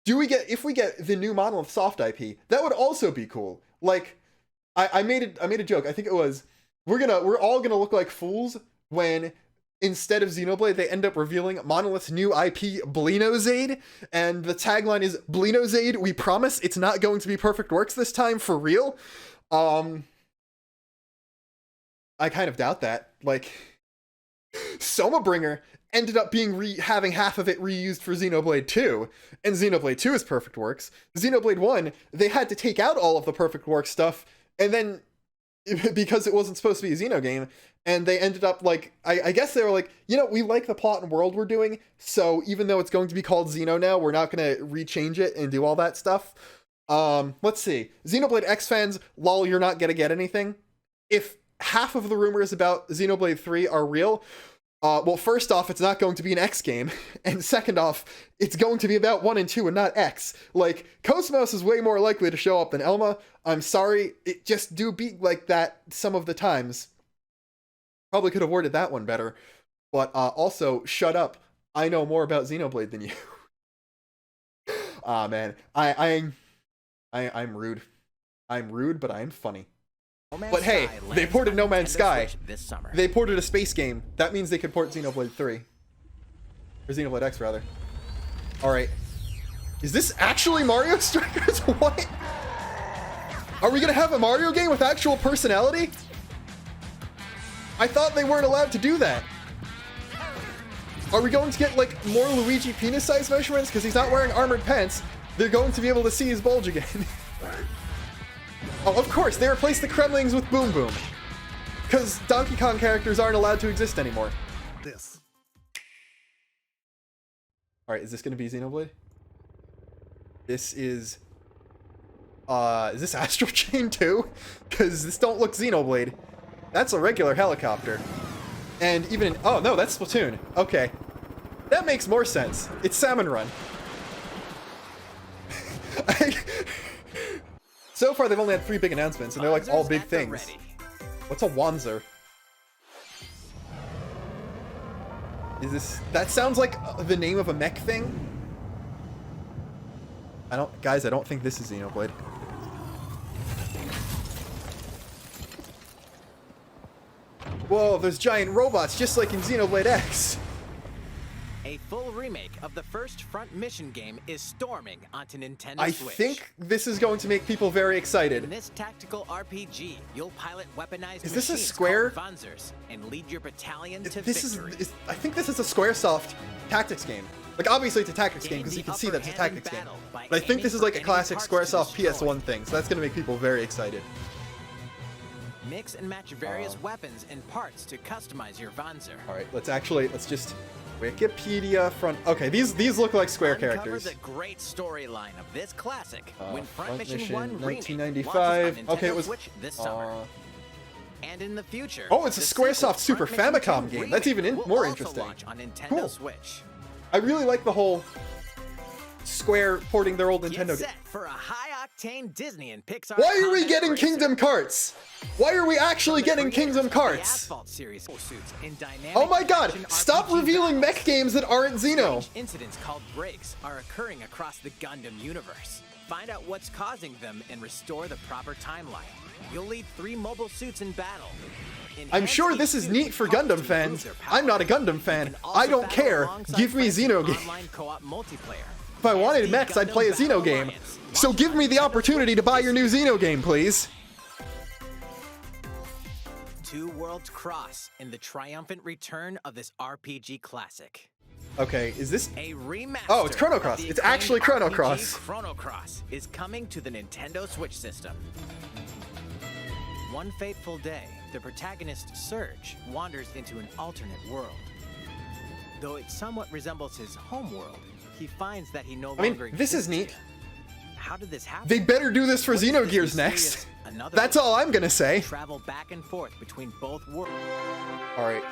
if we get the new Monolith Soft IP, that would also be cool. Like, I made a joke. I think it was, we're all gonna look like fools when instead of Xenoblade, they end up revealing Monolith's new IP, Blinozade, and the tagline is, Blinozade, we promise it's not going to be Perfect Works this time, for real. I kind of doubt that. Like, Somabringer ended up being having half of it reused for Xenoblade 2, and Xenoblade 2 is Perfect Works. Xenoblade 1, they had to take out all of the Perfect Works stuff, and then, because it wasn't supposed to be a Xeno game, and they ended up, like, I guess they were like, you know, we like the plot and world we're doing, so even though it's going to be called Xeno now, we're not going to rechange it and do all that stuff. Let's see. Xenoblade X fans, lol, you're not going to get anything. If half of the rumors about Xenoblade 3 are real, well, first off, it's not going to be an X game, and second off, it's going to be about 1 and 2 and not X. Like, Cosmos is way more likely to show up than Elma. I'm sorry, it just do be like that some of the times. Probably could have worded that one better. But also, shut up. I know more about Xenoblade than you. Ah, man. I'm rude. I'm rude, but I'm funny. But hey, they ported No Man's Sky. They ported a space game. That means they could port Xenoblade 3. Or Xenoblade X, rather. Alright. Is this actually Mario Strikers? What? Are we gonna have a Mario game with actual personality? I thought they weren't allowed to do that. Are we going to get, like, more Luigi penis size measurements? Because he's not wearing armored pants. They're going to be able to see his bulge again. Oh, of course, they replaced the Kremlings with Boom Boom. Because Donkey Kong characters aren't allowed to exist anymore. This. Alright, is this going to be Xenoblade? This is this Astral Chain too? Because this don't look Xenoblade. That's a regular helicopter. And even in, oh no, that's Splatoon. Okay. That makes more sense. It's Salmon Run. So far, they've only had 3 big announcements, and they're like all big things. What's a Wanzer? Is this... That sounds like the name of a mech thing? Guys, I don't think this is Xenoblade. Whoa, there's giant robots just like in Xenoblade X. A full remake of the first Front Mission game is storming onto Nintendo I Switch. think this is going to make people very excited. In this tactical RPG, you'll pilot weaponized Is this a machines Square? called Wanzers and lead your battalion to This victory. I think this is a Squaresoft tactics game. Like, obviously it's a tactics game because you can see that it's a tactics game. But I think this is like a classic Squaresoft PS1 thing, so that's going to make people very excited. Mix and match various weapons and parts to customize your Wanzer. Alright, let's just... Wikipedia front... Okay, these look like Square Uncover characters. the great storyline of this classic when Front Mission Mission 1 remake 1995. launches on Okay, it Nintendo was... Switch this summer. And in the future, Oh, it's a the Squaresoft sequel, Super Front Mission Famicom 2 game. That's even Remake will more also interesting. launch on Nintendo Cool. Switch. I really like the whole Square porting their old Nintendo Get game. set for a high-octane Disney and Pixar. Why are we content getting racer. Kingdom Hearts? Why are we actually getting Kingdom The Hearts? Asphalt series suits in dynamic Oh my god, action stop RPG revealing battles. mech games that aren't Xeno. Strange incidents called breaks are occurring across the Gundam universe. Find out what's causing them and restore the proper timeline. You'll lead 3 mobile suits in battle. I'm Enhance sure each this is suit neat with for parts Gundam to improve fans. their power. I'm not a Gundam You fan. can also I don't battle care. alongside Give me friends in Xeno game. online co-op multiplayer. If I wanted mechs, I'd play a Xeno game. So give me the opportunity to buy your new Xeno game, please. 2 worlds cross in the triumphant return of this RPG classic. Okay, is this... A remaster. Oh, it's Chrono Cross. of the It's actually acclaimed Chrono RPG Cross. Chrono Cross is coming to the Nintendo Switch system. One fateful day, the protagonist Surge wanders into an alternate world. Though it somewhat resembles his home world, he finds that he no I mean, longer this is exists neat. here. How did this happen? They better do this for What is Xenogears this next. mysterious another That's world? all I'm gonna say. Travel back and forth between both worlds. Alright.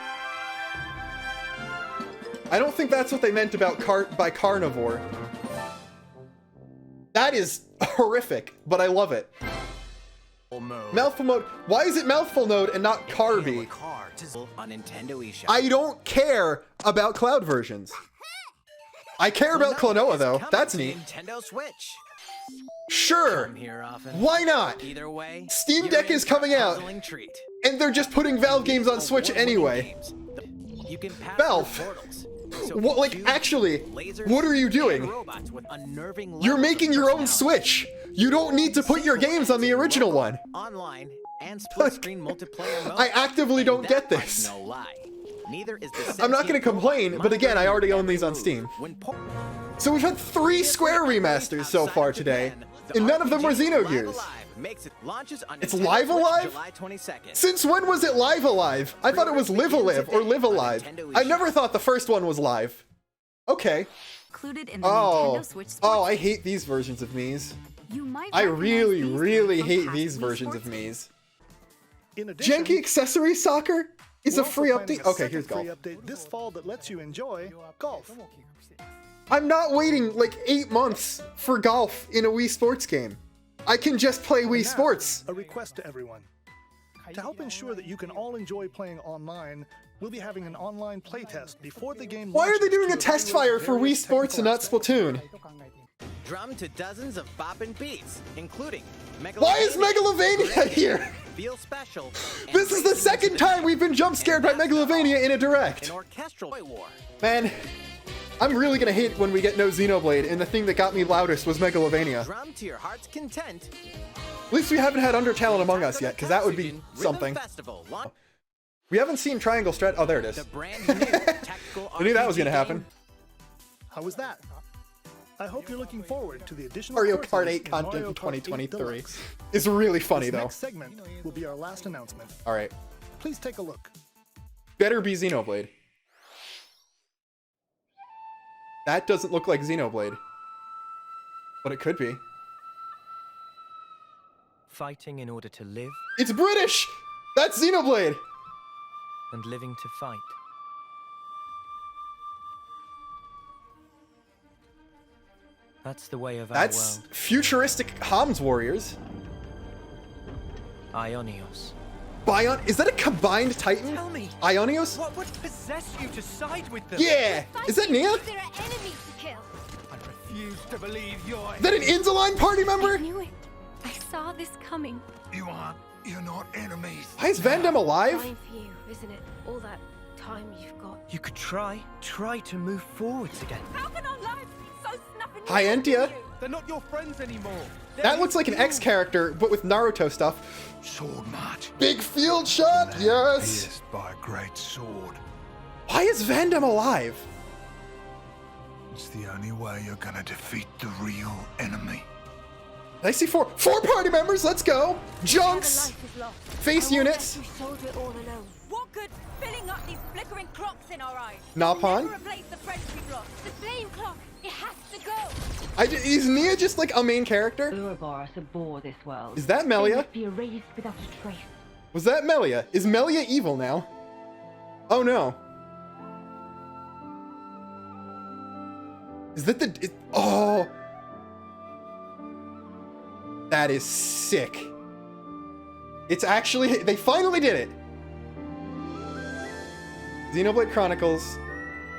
I don't think that's what they meant about carnivore. That is horrific, but I love it. Mouthful mode. Why is it mouthful mode and not Carby? On Nintendo eShop. I don't care about cloud versions. I care about Klonoa though. That's neat. Nintendo Switch. Sure. Come here often. Why not? Either way, Steam you're Deck in is for a coming out, puzzling treat. and they're just putting Valve games on Switch Award-winning anyway. games. You can pass Valve. through portals. So What, like, cubes, actually, lasers, what are you and doing? robots with unnerving You're levels making of your own personality. Switch. You don't need to put your games on the original one. Online and split-screen multiplayer mode. I actively And don't that get part's this. No lie. Neither is the I'm not gonna sentient complain, robot but again, I already monitoring own these on every Steam. move. When So we've had 3 Square remasters so far today, and none of them were Xenogears. It's Live Alive? July 22nd. Since when was it Live Alive? I thought it was Live Alive or Live Alive. I never thought the first one was live. Okay. Included in the Oh, Nintendo Switch oh, Sports I hate these versions of Mii's. You might I recognize really, these really from hate past these Wii versions Sports of Mii's. In addition, Janky Accessory Soccer is a we're also free planning update. a Okay, second here's golf. free update this fall that lets you enjoy golf. I'm not waiting like 8 months for golf in a Wii Sports game. I can just play Wii Now, Sports. A request to everyone. To help ensure that you can all enjoy playing online, we'll be having an online playtest before the game Why are they launches doing to a test evaluate fire for Wii various Sports and not technical Splatoon? Drum to dozens of boppin' beats, including Why is Megalovania here? Feel Special. and This is the Racing second into the time we've been jump scared by And that's not Megalovania all. in a direct. An orchestral war. Man, I'm really gonna hate when we get no Xenoblade, and the thing that got me loudest was Megalovania. Drum to your heart's content. At least we haven't had Undertale and Among Us After yet, the because that would be Rhythm something. Festival, launch We haven't seen Triangle Strat. Oh, there it is. the brand new tactical I knew that was RPG gonna game. happen. How was that? I hope you're looking forward to the additional Mario courses Kart 8 in content Mario in Kart 8 2023 Deluxe. is really funny, This though. next segment will be our last announcement. All right. Please take a look. Better be Xenoblade. That doesn't look like Xenoblade. But it could be. Fighting in order to live It's British! That's Xenoblade! and living to fight. That's the way of That's our world. futuristic Homs Warriors. Ionios. Bion. Is that a combined Titan? Tell me, Ionios? what would possess you to side with them? Yeah! Is that Nia? There are enemies to kill. I refuse to believe you're... Is that an Inzaline party member? I knew it. I saw this coming. You're not enemies. Why is Vandam alive? Fine for you, isn't it? All that time you've got. You could try to move forwards again. How can our lives be so snuffing? Hi, Entia. They're not your friends anymore. That looks like an X character, but with Naruto stuff. Sword march. Big field shot, yes! Pierced by a great sword. Why is Vandam alive? It's the only way you're gonna defeat the real enemy. I see four party members, let's go! Junks! Life is lost. Face I won't units. let you soldier it all alone. What good filling up these flickering clocks in our eyes? Napon? Never replace the friends we've lost. The flame clock, it has to go. Is Nia just like a main character? Ouroboros abhor this world. Is that They Melia? must be erased without a trace. Was that Melia? Is Melia evil now? Oh no. Is that the... oh! That is sick. It's actually... They finally did it! Xenoblade Chronicles.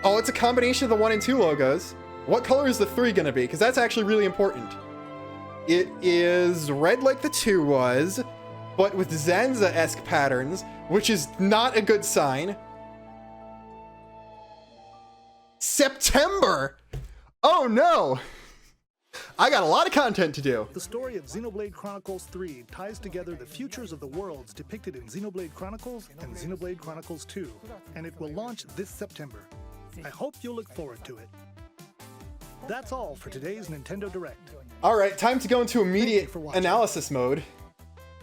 Oh, it's a combination of the 1 and 2 logos. What color is the 3 gonna be? Because that's actually really important. It is red like the 2 was, but with Zanza-esque patterns, which is not a good sign. September! Oh no! I got a lot of content to do. The story of Xenoblade Chronicles 3 ties together the futures of the worlds depicted in Xenoblade Chronicles and Xenoblade Chronicles 2, and it will launch this September. I hope you'll look forward to it. That's all for today's Nintendo Direct. Alright, time to go into immediate for watching. analysis mode.